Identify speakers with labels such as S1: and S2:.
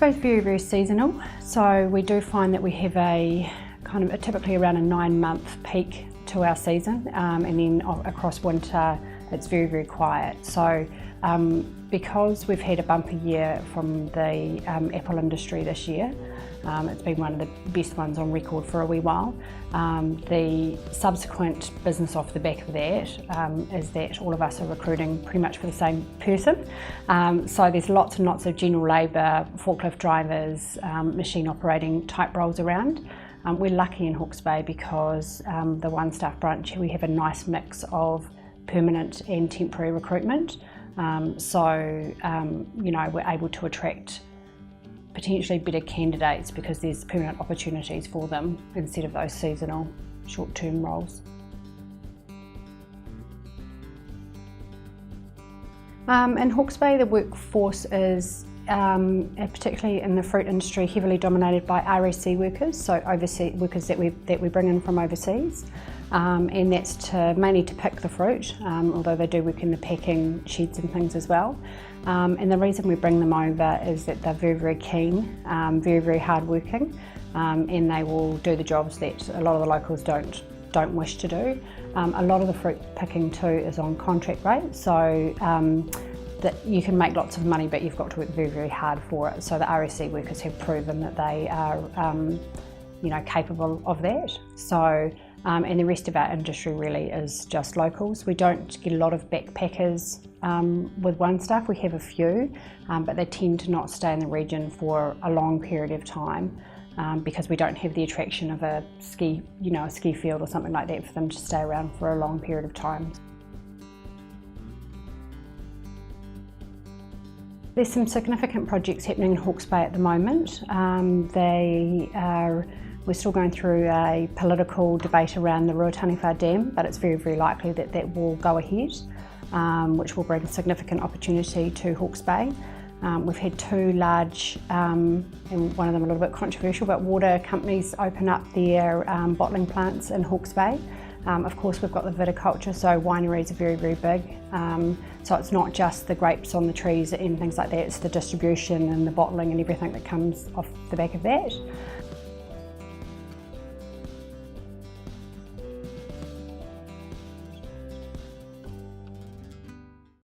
S1: Bay is very, very seasonal, so we do find that we have a typically around a 9-month peak to our season, and then across winter it's very, very quiet. So because we've had a bumper year from the apple industry this year, it's been one of the best ones on record for a wee while. The subsequent business off the back of that is that all of us are recruiting pretty much for the same person. So there's lots and lots of general labour, forklift drivers, machine operating type roles around. We're lucky in Hawke's Bay because the one staff branch, we have a nice mix of permanent and temporary recruitment. You know, we're able to attract potentially better candidates because there's permanent opportunities for them instead of those seasonal short-term roles. In Hawke's Bay, the workforce is, particularly in the fruit industry, heavily dominated by RSC workers, so overseas workers that we bring in from overseas, and that's mainly to pick the fruit, although they do work in the packing sheds and things as well. And the reason we bring them over is that they're very, very keen, very, very hard working, and they will do the jobs that a lot of the locals don't wish to do. A lot of the fruit picking too is on contract rate, so that you can make lots of money, but you've got to work very, very hard for it. So the RSC workers have proven that they are, you know, capable of that. So, and the rest of our industry really is just locals. We don't get a lot of backpackers with one staff. We have a few, but they tend to not stay in the region for a long period of time because we don't have the attraction of a ski field or something like that for them to stay around for a long period of time. There's some significant projects happening in Hawke's Bay at the moment. We're still going through a political debate around the Ruataniwha Dam, but it's very, very likely that that will go ahead, which will bring significant opportunity to Hawke's Bay. We've had two large, and one of them a little bit controversial, but water companies open up their bottling plants in Hawke's Bay. Of course, we've got the viticulture, so wineries are very, very big. So it's not just the grapes on the trees and things like that, it's the distribution and the bottling and everything that comes off the back of that.